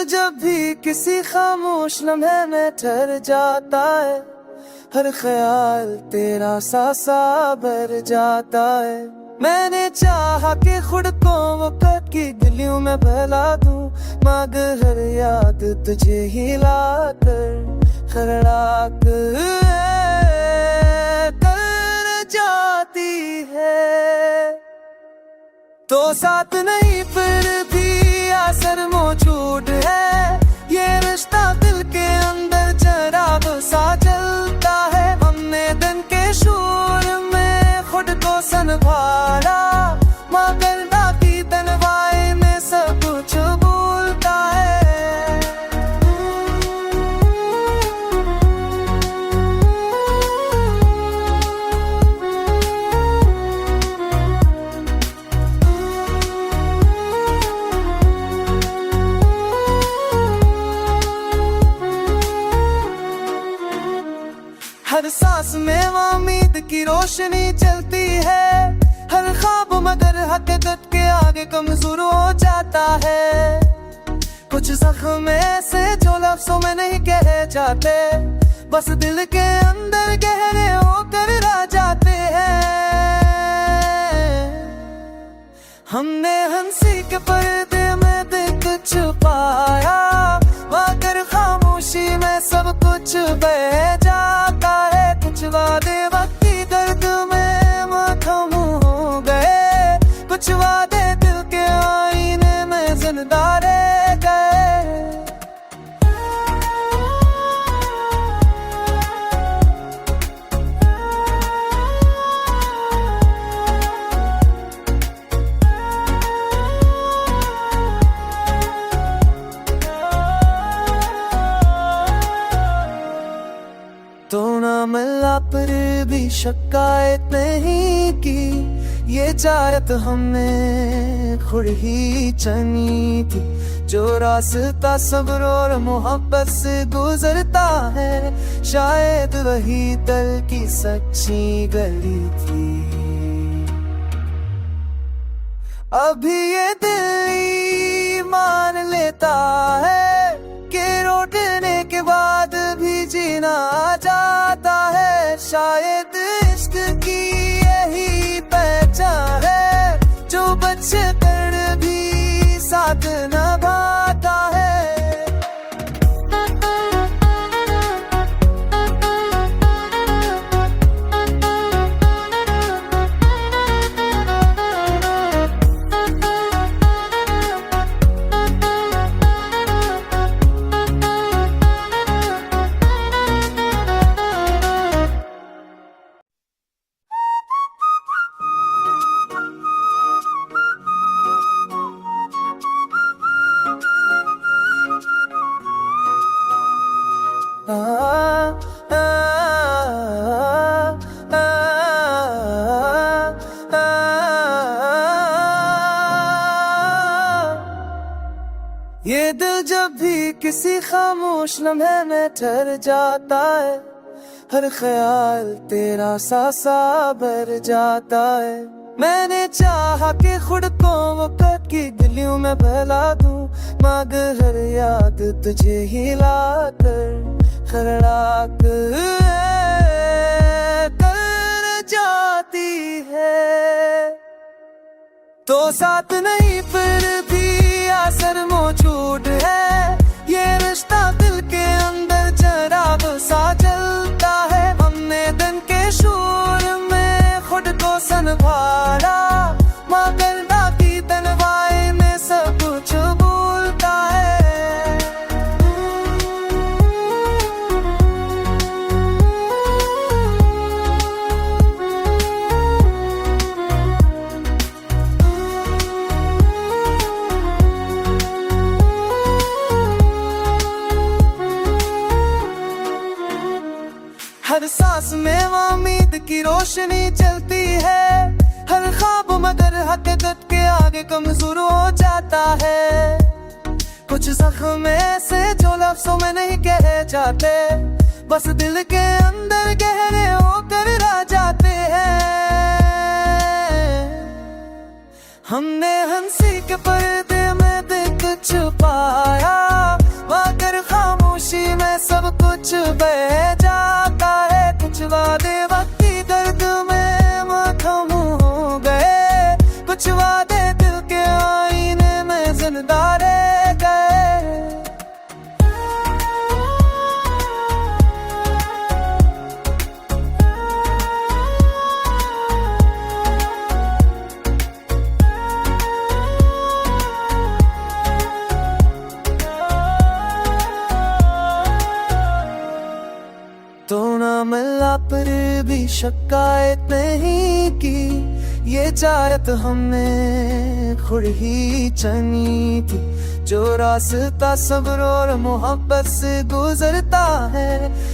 जब भी किसी खामोश लम्हे में ठहर जाता है, हर ख्याल तेरा सा सा भर जाता है। मैंने चाहा कि खुद को वो कट की गलियों में बहला दूं, मगर हर याद तुझे ही लाकर खड़ा कर जाती है। तो साथ नहीं फिर भी असर मौजूद है, ये रिश्ता दिल के अंदर जराब सा चलता है। हमने दिन के शोर में खुद को संभाला, मगर बाकी तन्हाई में सब कुछ भूलता है। हर सांस में उम्मीद की रोशनी चलती है, हर ख्वाब मगर हकीकत के आगे कमजोर हो जाता है। कुछ जख्म ऐसे जो लफ्जों में नहीं कहे जाते, बस दिल के अंदर गहरे होकर रह जाते हैं। हमने हंसी के पर्दे में दिल छुपाया, मगर खामोशी में सब कुछ बह जाता है। कुछ वादे वक्ती दर्द में मथम हो गए, कुछ वादे दिल के आईने में जिंदा रह गए। तो ना मिला पर भी शिकायत नहीं की, ये चाहत हमने खुद ही चुनी थी। जो रास्ता सब्र और मोहब्बत से गुजरता है, शायद वही दिल की सच्ची गली थी। अभी ये दिल मान लेता है कि रोटने के बाद भी जीना जाता है। शायद इश्क की यही पहचान है, जो बच्चे कर भी साथ निभाता है। ये दिल जब भी किसी खामोश लम्हे में ठहर जाता है, हर ख्याल तेरा सा सा भर जाता है। मैंने चाहा कि खुद को वो कट की गलियों में बहला दूं, मगर हर याद तुझे ही लाकर खड़ा कर जाती है। तो साथ नहीं फिर भी असर मौजूद है, ये रिश्ता दिल के अंदर जराब सा चलता है। हमने दिन के शोर में खुद को संभाला, मगर बाकी तन्हाई में सब कुछ भूलता है। हर सांस में उम्मीद की रोशनी चलती है, हर ख्वाब मगर हकीकत के आगे कमजोर हो जाता है। कुछ जख्म ऐसे जो लफ्जों में नहीं कहे जाते, बस दिल के अंदर गहरे होकर रह जाते हैं। हमने हंसी के पर्दे में दिल छुपाया, कुछ बह जाता है, कुछ वादे वक्त की दर्द में मथम हो गए, कुछ वादे दिल के आईने में जिंदा रह गए। तो ना मिला पर भी शिकायत नहीं की, ये चाहत हमने खुद ही चुनी थी। जो रास्ता सब्र और मोहब्बत से गुजरता है,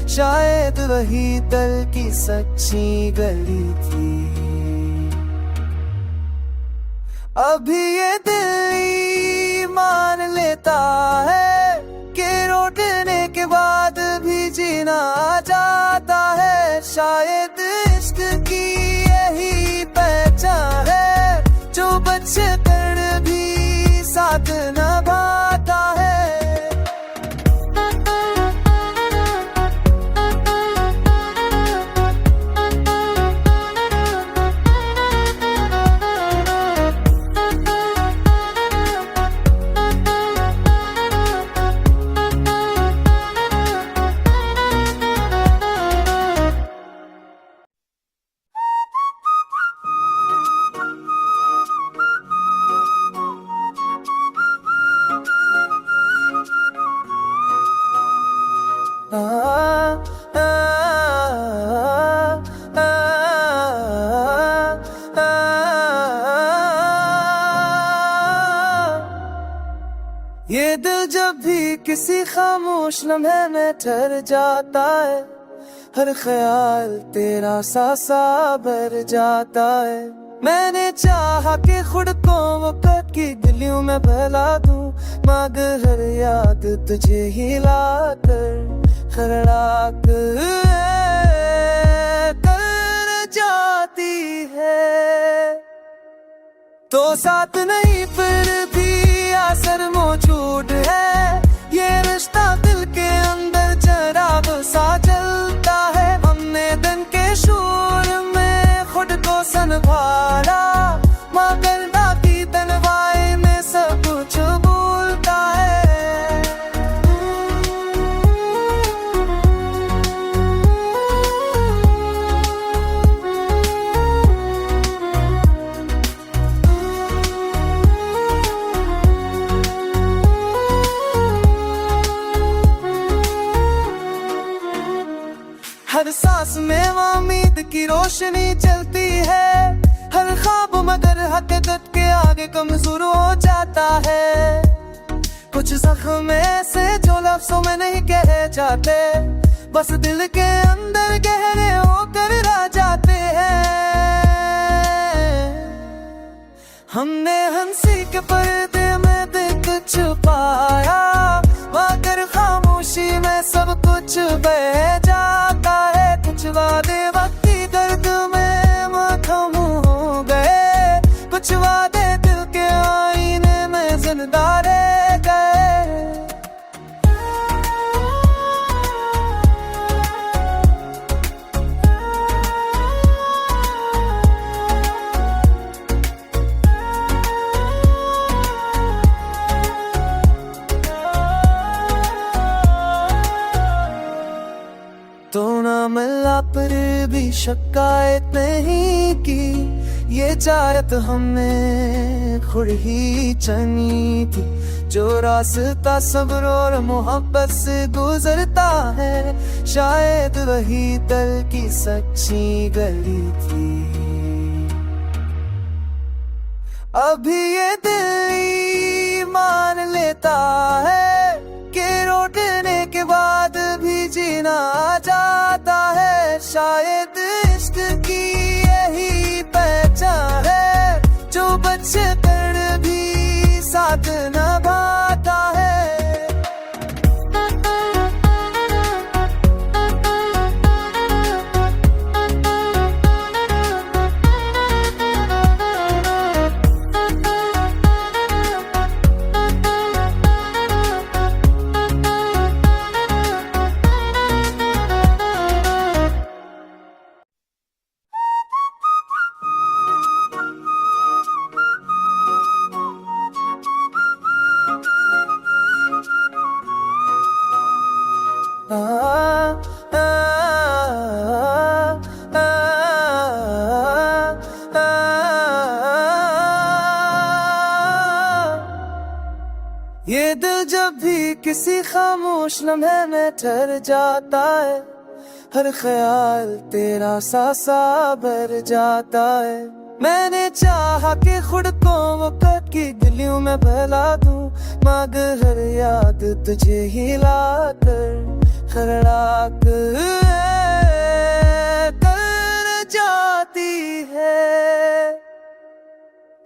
शायद वही दिल की सच्ची गली थी। अभी ये दिल मान लेता है कि रोटने के बाद भी जीना जाता है। शायद इश्क की यही पहचान है, जो बच्चे कर भी साथ निभाता है। ये दिल जब भी किसी खामोश लम्हे में ठहर जाता है, हर ख्याल तेरा सा भर जाता है। मैंने चाहा कि खुद को वो कट की गलियों में बहला दूं, मगर हर याद तुझे ही लाकर खड़ा कर जाती है। तो साथ नहीं फिर भी असर मौजूद है, ये रिश्ता दिल के अंदर चिराग सा जलता है। हमने दिन के शोर में खुद को संभाला, मगर बाकी तन्हाई में सब कुछ भूलता है। हर सांस में उम्मीद की रोशनी चलती है, हर ख्वाब मगर हकीकत के आगे कमजोर हो जाता है। कुछ जख्म ऐसे जो लफ्जों में नहीं कहे जाते, बस दिल के अंदर गहरे होकर रह जाते हैं। हमने हंसी के पर्दे में दिल छुपाया, मगर खामोशी में सब कुछ बह जाता है। कुछ वादे वक्त की दर्द में मथम हो गए, कुछ वादे दिल के आईने में जिंदा रह गए। तो ना मिला पर भी शिकायत नहीं की, ये चाहत हमने खुद ही चुनी थी। जो रास्ता सब्र और मोहब्बत से गुजरता है, शायद वही दिल की सच्ची गली थी। अभी ये दिल मान लेता है कि रोटने के बाद भी जीना जाता है। शायद इश्क की यही पहचान है, जो बच्चे कर भी साथ निभाता है। ये दिल जब भी किसी खामोश लम्हे में ठहर जाता है, हर ख्याल तेरा सा सा भर जाता है। मैंने चाहा कि खुद को वो कट की गलियों में बहला दूं, मगर हर याद तुझे ही लाकर खड़ा कर जाती है।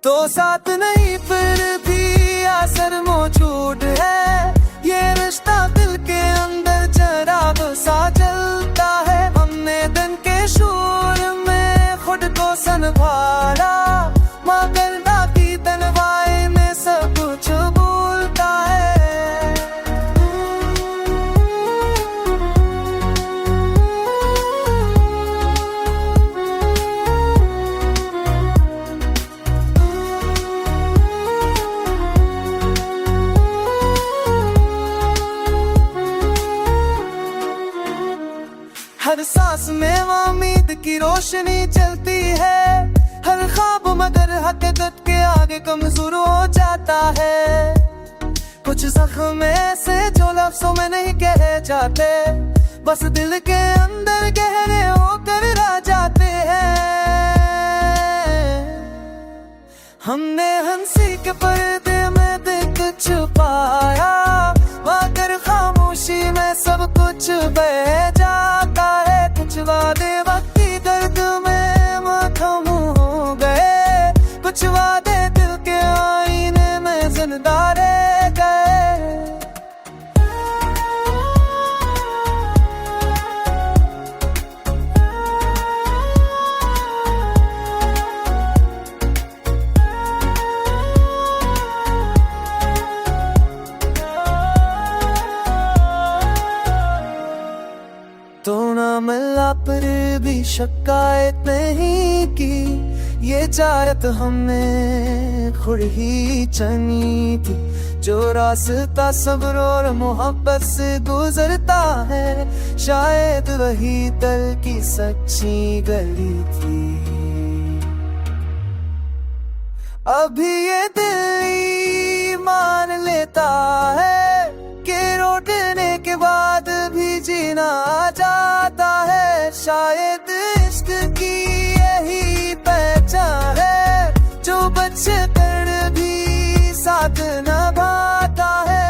तो साथ नहीं फिर भी असर मौजूद है, ये रिश्ता दिल के अंदर चराग सा जलता है। हमने दिन के शोर में खुद को संभाला, मगर बाकी तन्हाई में सब कुछ भूलता है। हर सांस में उम्मीद की रोशनी चलती है, हर ख्वाब मगर हकीकत के आगे कमजोर हो जाता है। कुछ जख्म ऐसे जो लफ्जों में नहीं कहे जाते, बस दिल के अंदर गहरे होकर रह जाते हैं। हमने हंसी के पर्दे में दिल छुपाया, मगर खामोशी में सब कुछ बह जाता है। कुछ वादे वक्ती दर्द में मखम हो गए, कुछ वादे दिल के आईने में जिंदा रह गए। तो ना मिला पर भी शिकायत नहीं की, ये चाहत हमने खुद ही चुनी थी। जो रास्ता सब्र और मोहब्बत से गुजरता है, शायद वही दिल की सच्ची गली थी। अभी ये दिल मान लेता है कि रोटने के बाद भी जीना जाता है। शायद इश्क की यही पहचान है, जो बच्चे कर भी साथ निभाता है।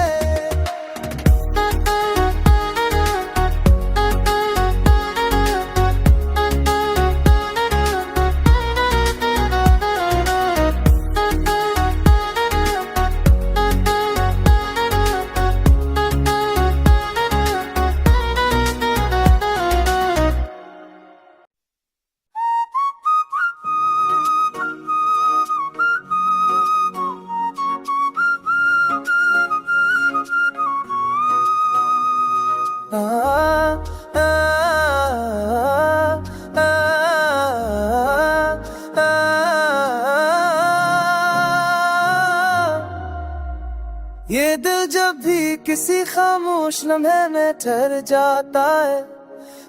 ये दिल जब भी किसी खामोश लम्हे में ठहर जाता है,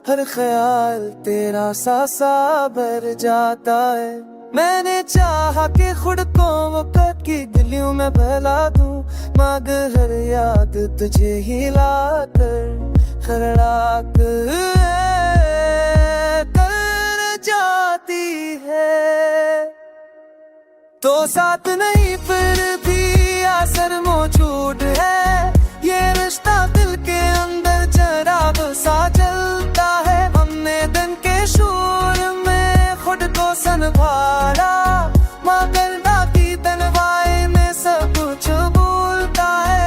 हर ख्याल तेरा सा सा भर जाता है। मैंने चाहा कि खुद को वो कट की गलियों में बहला दूं, मगर हर याद तुझे ही लाकर खड़ा कर जाती है। तो साथ नहीं फिर भी असर मौजूद है, ये रिश्ता दिल के अंदर चराग सा जलता है। हमने दिन के शोर में खुद को संभाला, मगर बाकी तन्हाई में सब कुछ भूलता है।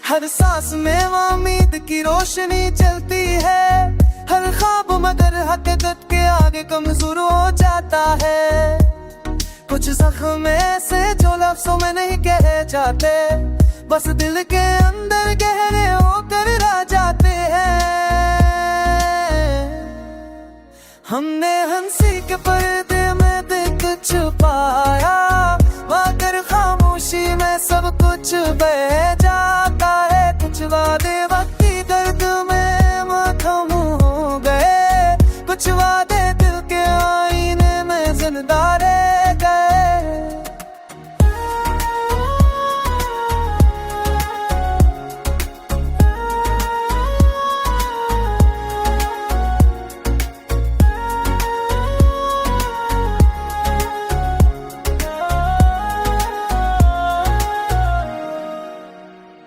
हर सांस में उम्मीद की रोशनी चलती है, हर ख्वाब मगर हकीकत के आगे कमजोर हो जाता है। कुछ जख्म ऐसे जो लफ्जों में नहीं कहे जाते, बस दिल के अंदर गहरे होकर रह जाते हैं। हमने हंसी के पर्दे में दिल छुपाया, कुछ बह जाता है, कुछ वादे वक्ती दर्द में मथम हो गए, कुछ वादे दिल के आईने में जिंदा रह गए।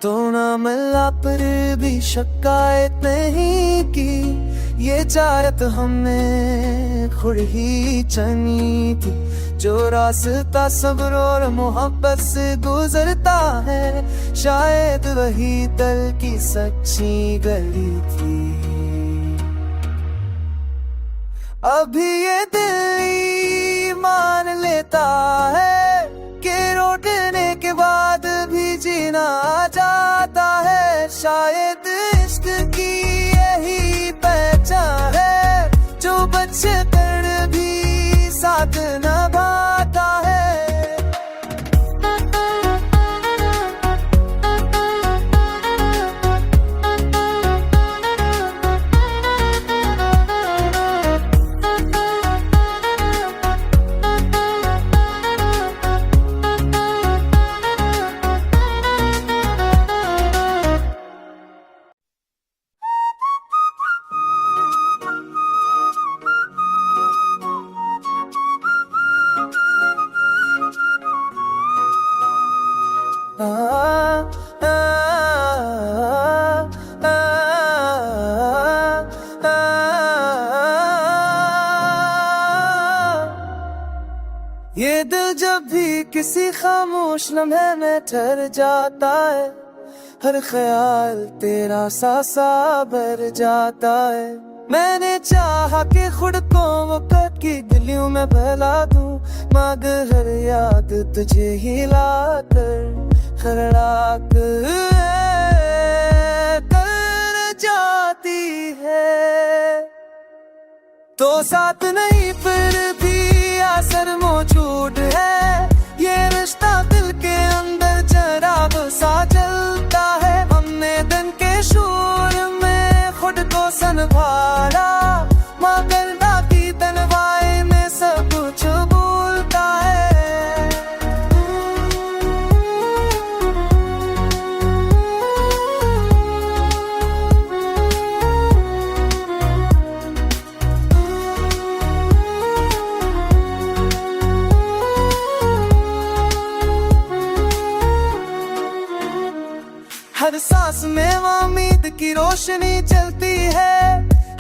तो ना मिला पर भी शिकायत नहीं की, ये चाहत हमने खुद ही चुनी थी। जो रास्ता सब्र और मोहब्बत से गुजरता है, शायद वही दिल की सच्ची गली थी। अभी ये दिल मान लेता है कि रोटने के बाद भी जीना जाता है। शायद इश्क की यही पहचान है, जो बच्चे कर भी साथ निभाता है। ये दिल जब भी किसी खामोश लम्हे में ठहर जाता है, हर ख्याल तेरा सा भर जाता है। मैंने चाहा कि खुद को वो कट की गलियों में बहला दूं, मगर हर याद तुझे ही लाकर खड़ा कर जाती है। तो साथ नहीं फिर भी असर मौजूद है, ये रिश्ता दिल के अंदर जराब सा चलता है। हमने दिन के शोर में खुद को संभाला, मगर बाकी तन्हाई में सब कुछ भूलता है। हर सांस में उम्मीद की रोशनी चलती है,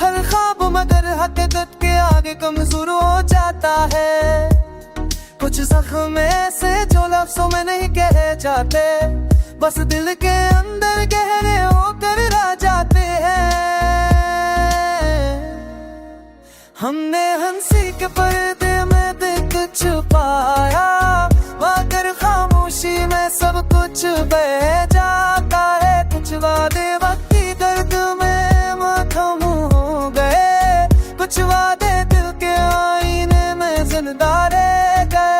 हर ख्वाब मगर हकीकत के आगे कमजोर हो जाता है। कुछ जख्म ऐसे जो लफ्जों में नहीं कहे जाते, बस दिल के अंदर गहरे होकर रह जाते हैं। हमने हंसी के पर्दे में दिल छुपाया, मगर खामोशी में सब कुछ बह जाता है। कुछ वादे वक्ती दर्द में मथम हो गए, कुछ वादे दिल के आईने में जिंदा रह गए।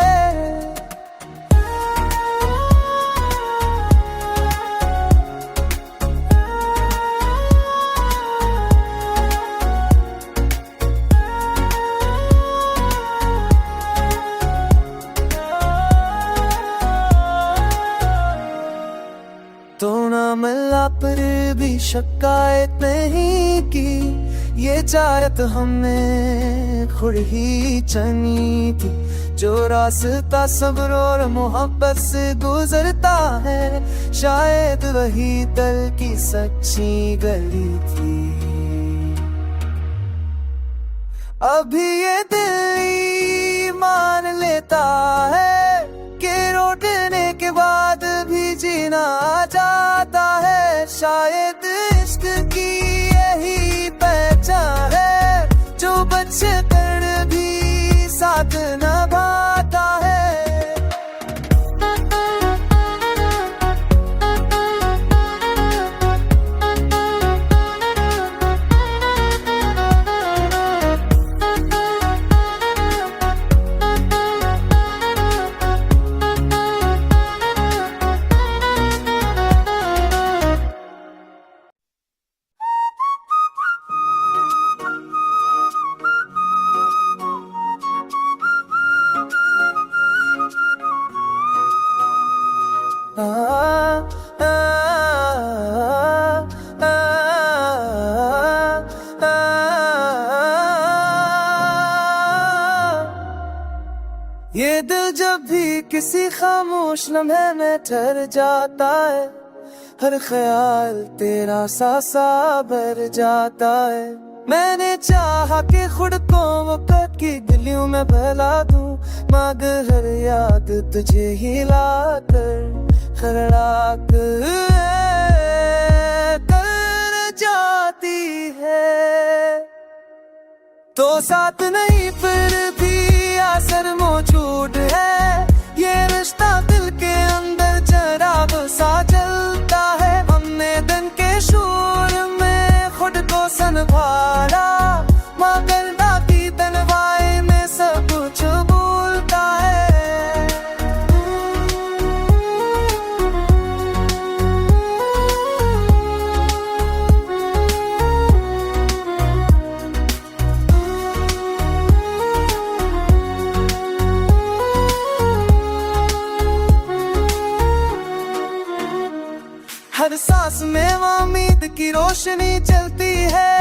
तो ना मिला पर भी शिकायत नहीं की, ये चाहत हमने खुद ही चुनी थी। जो रास्ता सब्र और मोहब्बत से गुजरता है, शायद वही दिल की सच्ची गली थी। अभी ये दिल मान लेता है कि रोटने के बाद भी जीना जाता है। शायद इश्क की यही पहचान है, जो बच्चे कर भी साथ निभाता है। ये दिल जब भी किसी खामोश लम्हे में ठहर जाता है, हर ख्याल तेरा सा सा भर जाता है। मैंने चाहा कि खुद को वो कट की गलियों में बहला दूं, मगर हर याद तुझे ही लाकर खड़ा कर जाती है। तो साथ नहीं फिर भी असर मौजूद है, ये रिश्ता दिल के अंदर जराब सा चलता है। हमने दिन के शोर में खुद को संभाला, मगर बाकी तन्हाई में सब कुछ भूलता है। हर सांस में उम्मीद की रोशनी चलती है,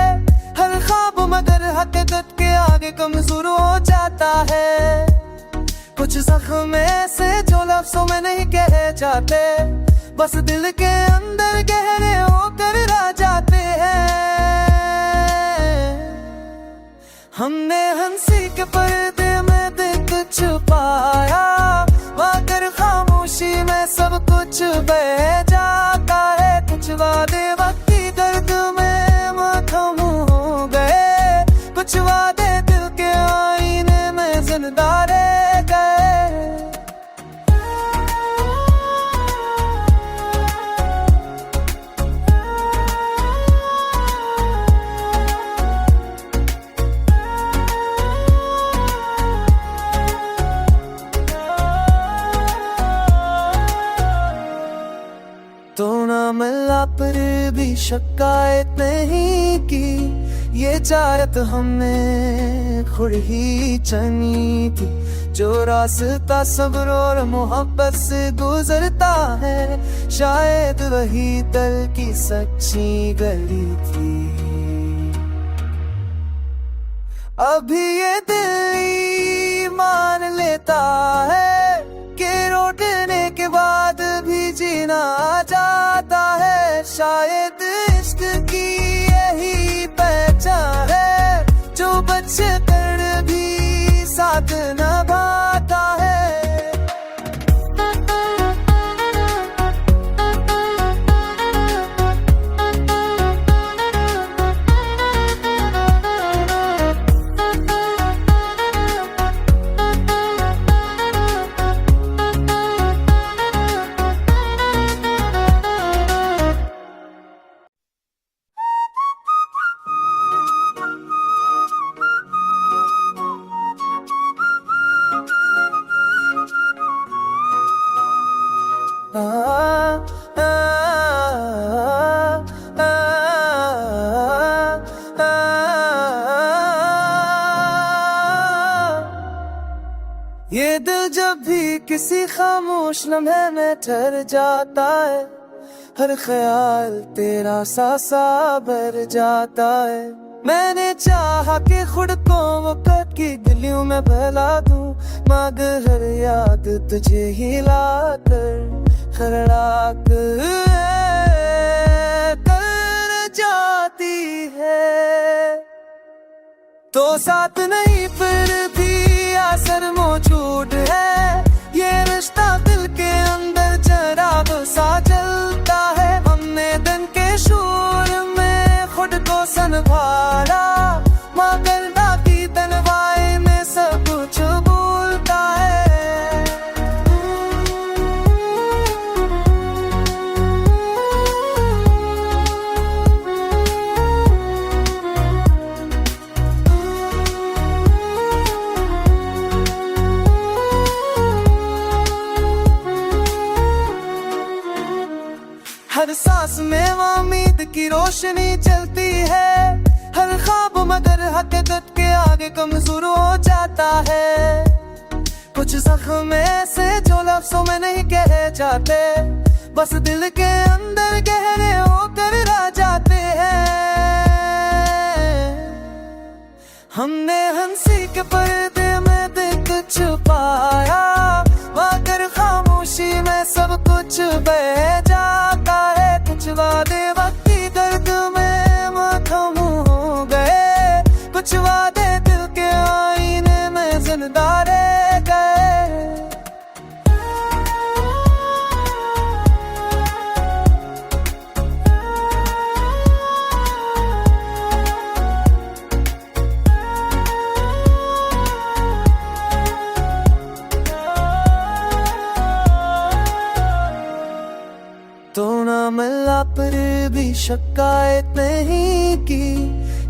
हर ख्वाब मगर हकीकत के आगे कमजोर हो जाता है। कुछ जख्म ऐसे जो लफ्जों में नहीं कहे जाते, बस दिल के अंदर गहरे होकर रह जाते हैं। हमने हंसी के पर्दे में दिल छुपाया, मगर खामोशी में सब कुछ बह जाता है। कुछ वादे वक्ती दर्द में मथम हो गए, कुछ वादे दिल के आईने में जिंदा रह गए। तो ना मिला पर भी शिकायत नहीं की, ये चाहत हमने खुद ही चुनी थी। जो रास्ता सब्र और मोहब्बत से गुजरता है, शायद वही दिल की सच्ची गली थी। अभी ये दिल मान लेता है कि रोटने के बाद भी जीना जाता है। शायद इश्क की यही पहचान है, जो बच कर भी साथ निभाता है। ये दिल जब भी किसी खामोश लम्हे में ठहर जाता है, हर ख्याल तेरा सा सा भर जाता है। मैंने चाहा कि खुद को वो कट की गलियों में बहला दूं, मगर हर याद तुझे ही लाकर खड़ा कर जाती है। तो साथ नहीं फिर भी असर मौजूद है, ये रिश्ता दिल के अंदर जराब सा चलता है। हमने दिन के शोर में खुद को संभाला, मगर बाकी तन्हाई में सब कुछ भूलता है। हर सांस में उम्मीद की रोशनी चलती है, हर ख्वाब मगर हकीकत के आगे कमजोर हो जाता है। कुछ जख्म ऐसे जो लफ्जों में नहीं कहे जाते, बस दिल के अंदर गहरे होकर रह जाते हैं। हमने हंसी के पर्दे में दिल कुछ पाया, मगर खामोशी में सब कुछ बह जाता है। कुछ वादे वक्त की दर्द में मथम हो गए, कुछ वादे दिल के आईने में जिंदा रह गए। तो ना मिला पर भी शिकायत नहीं की,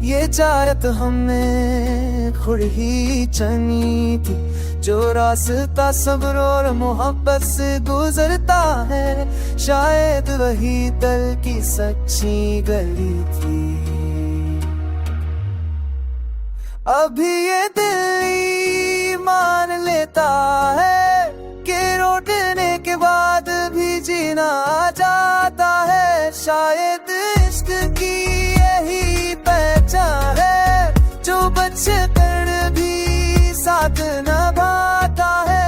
ये चाहत हमने खुद ही चुनी थी। जो रास्ता सब्र और मोहब्बत से गुजरता है, शायद वही दिल की सच्ची गली थी। अभी ये दिल मान लेता है कि रोटने के बाद भी जीना जाता है। शायद इश्क की यही पहचान है, जो बच कर भी साथ निभाता है।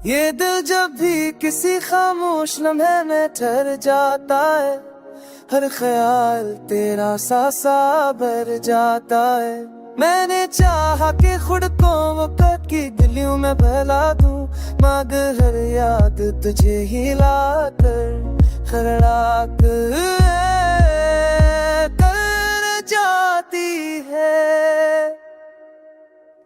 ये दिल जब भी किसी खामोश लम्हे में ठहर जाता है, हर ख्याल तेरा सा भर जाता है। मैंने चाहा कि खुद को वक़्त की गलियों में फैला दूं, मगर हर याद तुझे ही लाकर खड़ा कर जाती है।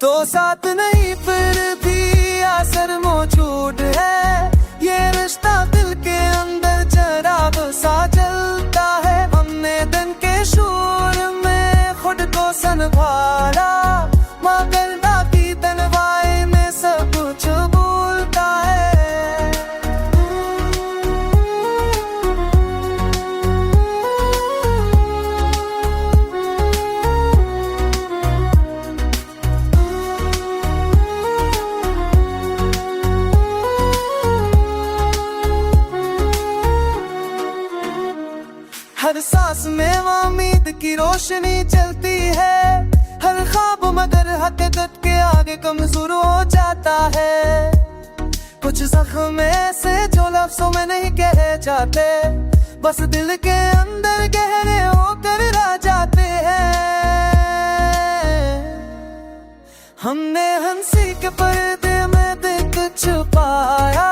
तो साथ नहीं फिर भी असर मौजूद है, ये रिश्ता दिल के अंदर चिराग सा जलता है। हमने दिन के शोर में खुद को संभाला, मगर बाकी तन्हाई में सब कुछ भूलता है। हर सांस में उम्मीद की रोशनी चलती है, हर ख्वाब मगर हकीकत के आगे कमजोर हो जाता है। कुछ जख्म ऐसे जो लफ्जों में नहीं कहे जाते, बस दिल के अंदर गहरे होकर रह जाते हैं। हमने हंसी के पर्दे में देख छुपाया,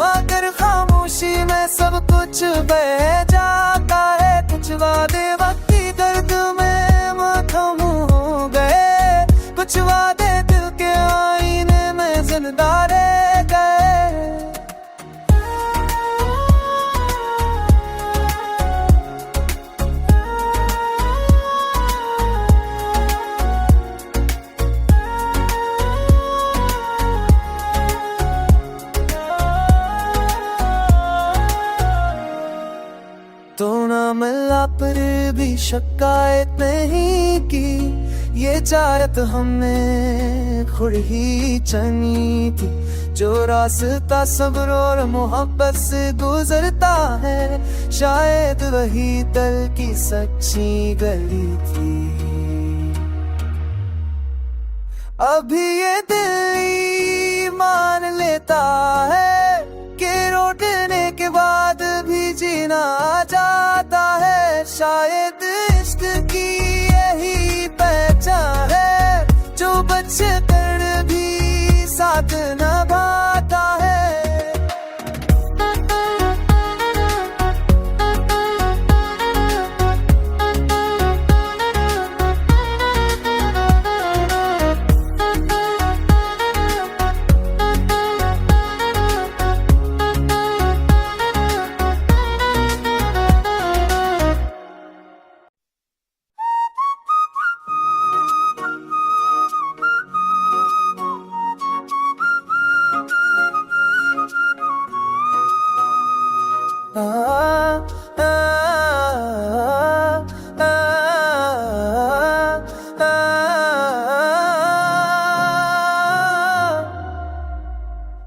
मगर खामोशी में सब कुछ बह जाता है। कुछ वादे वक्त की दर्द में मथम हो गए, कुछ वादे दिल के आईने में जिंदा रह गए। तो ना मिला पर भी शिकायत नहीं की, ये चाहत हमने खुद ही चुनी थी। जो रास्ता सब्र और मोहब्बत से गुजरता है, शायद वही दिल की सच्ची गली थी। अभी ये दिल मान लेता है कि रोटने के बाद भी जीना जाता है। शायद इश्क की यही पहचान है, जो बच कर भी साथ निभाता है।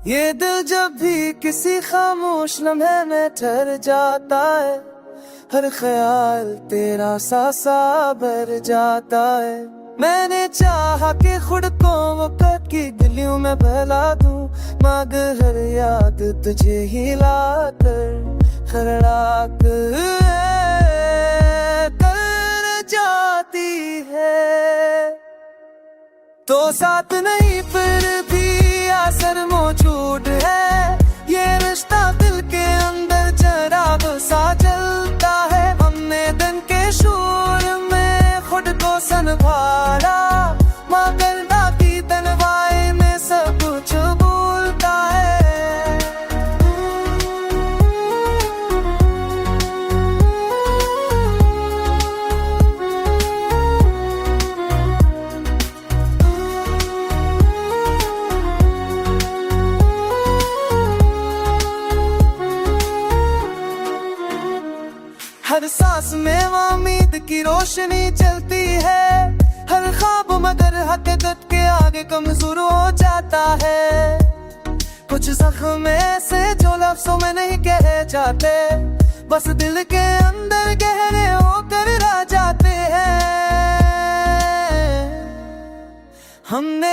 ये दिल जब भी किसी खामोश लम्हे में ठहर जाता है, हर ख्याल तेरा सा भर जाता है। मैंने चाहा कि खुद को वो कट की गलियों में बहला दूं, मगर हर याद तुझे ही लाकर खड़ा कर जाती है। तो साथ नहीं फिर भी असर मौजूद है, ये रिश्ता दिल के अंदर चराग सा जलता है। हमने दिन के शोर में खुद को संभाला, मगर बाकी तन्हाई में सब कुछ भूलता है। हर सांस में उम्मीद की रोशनी चलती है, हर ख्वाब मगर हकीकत के आगे कमजोर हो जाता है। कुछ जख्म ऐसे जो लफ्जों में नहीं कहे जाते, बस दिल के अंदर गहरे होकर रह जाते हैं। हमने